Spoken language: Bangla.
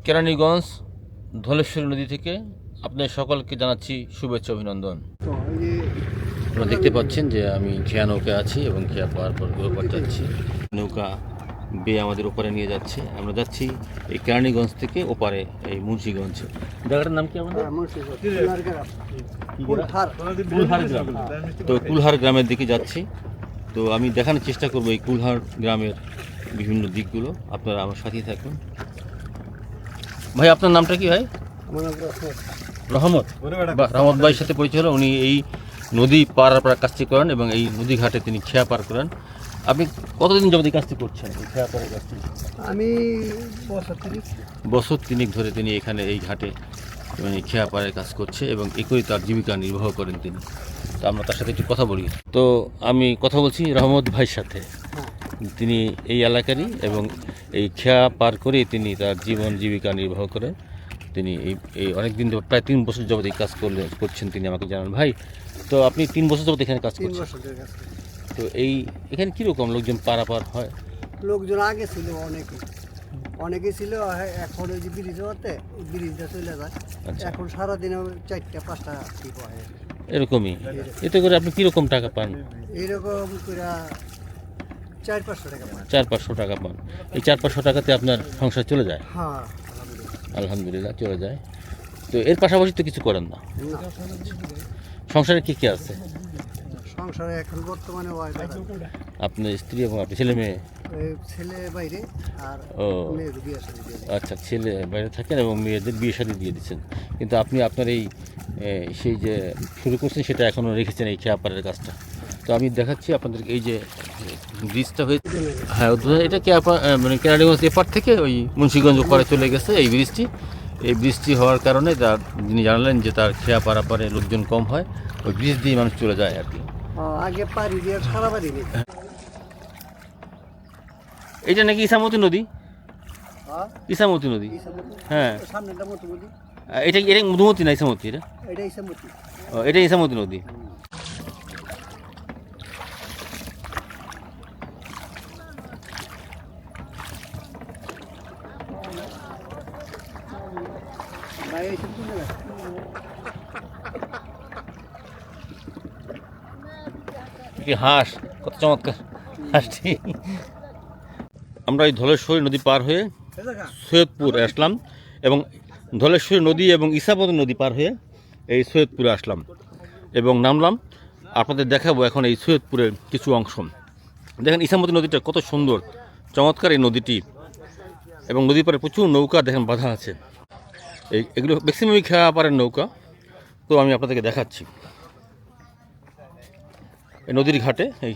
কেরানীগঞ্জ ধলেশ্বরী নদী থেকে আপনাদের সকলকে জানাচ্ছি শুভেচ্ছা অভিনন্দন। আপনারা দেখতে পাচ্ছেন যে আমি খেয়া নৌকায় আছি এবং খেয়া পাওয়ার পর ওপার যাচ্ছি। নৌকা বেয়ে আমাদের ওপারে নিয়ে যাচ্ছে। আমরা যাচ্ছি এই কেরানীগঞ্জ থেকে ওপারে এই মুন্সিগঞ্জ। জায়গাটার নাম কি আমাদের? কুলহার গ্রাম। তো কুলহার গ্রামের দিকে যাচ্ছি। তো আমি দেখানোর চেষ্টা করবো এই কুলহার গ্রামের বিভিন্ন দিকগুলো। আপনারা আমার সাথেই থাকুন। ভাই আপনার নামটা কি ভাই? রহমত। রহমত ভাইয়ের সাথে পরিচয় হলো। উনি এই নদী পার কাজটি করেন এবং এই নদী ঘাটে তিনি খেয়া পার করেন। আপনি কতদিন যাবত এই কাজটি করছেন, এই খেয়া পারের কাজটি? আমি বছর তিনেক ধরে তিনি এখানে এই ঘাটে মানে খেয়া পাড়ের কাজ করছে এবং একই তার জীবিকা নির্বাহ করেন তিনি। তো আমরা তার সাথে একটু কথা বলি। তো আমি কথা বলছি রহমত ভাইয়ের সাথে। তিনি এই এলাকারই এবং এই খেয়া পার করে তিনি তার জীবন জীবিকা নির্বাহ করেন। তিনি এই অনেক দিন প্রায় 3 বছর যাবত এই কাজ করছেন তিনি আমাকে জানান। ভাই, তো আপনি 3 বছর যাবত এখানে কাজ করছেন। তো এখানে কীরকম লোকজন পারাপার হয়? লোকজন আগে ছিল অনেকে ছিল, এখন ওই যে ব্রিজ হতে ব্রিজটা চলে যায়। এখন সারাদিনে 4-5টা টিপ হয় এরকমই। এতে করে আপনি কীরকম টাকা পান? এইরকম করে 400-500 টাকা পান। 400-500 টাকা পান। এই 400-500 টাকাতে আপনার সংসার চলে যায়? হ্যাঁ, আলহামদুলিল্লাহ চলে যায়। তো এর পাশাপাশি তো কিছু করেন না? সংসারে কি কি আছে? সংসারে এখন বর্তমানে আপনার স্ত্রী এবং আপনার ছেলে মেয়ে? ছেলে বাইরে আর মেয়ের বিয়ে শাদী দিয়ে। আচ্ছা, ছেলে বাইরে থাকেন এবং মেয়েদের বিয়ে শাদী দিয়ে দিচ্ছেন। কিন্তু আপনি আপনার সেই যে শুরু করছেন সেটা এখনও রেখেছেন এই খেয়া পাড়ের কাজটা। তো আমি দেখাচ্ছি আপনাদেরকে এই যে ব্রিজটা হয়েছে। হ্যাঁ, এটা মানে কেরানীগঞ্জ এপার থেকে ওই মুন্সিগঞ্জ ওপারে চলে গেছে এই ব্রিজটি। এই ব্রিজটি হওয়ার কারণে যিনি জানালেন যে তার খেয়া পারাপারে লোকজন কম হয়, ওই ব্রিজ দিয়ে মানুষ চলে যায় আর কি। আগে পারি দিয়ে সারা পারি নি। এটা নাকি ইসামতি নদী? ইসামতি নদী। হ্যাঁ, সামনেটা মধুমতি। এটা মধুমতি না ইসামতি? এটা ইসামতি। এটা ইসামতি নদী। হাঁস, কত চমৎকার হাঁসটি। আমরা এই ধলেশ্বরী নদী পার হয়ে সৈয়দপুর আসলাম এবং ধলেশ্বরী নদী এবং ইসামতি নদী পার হয়ে এই সৈয়দপুরে আসলাম এবং নামলাম। আপনাদের দেখাবো এখন এই সৈয়দপুরের কিছু অংশ। দেখেন ইসামতি নদীটা কত সুন্দর, চমৎকার এই নদীটি। এবং নদীর পাড়ে প্রচুর নৌকা দেখেন বাঁধা আছে। এগুলো ম্যাক্সিমামই খেয়া পাড়ের নৌকা। তো আমি আপনাদেরকে দেখাচ্ছি এই নদীর ঘাটে এই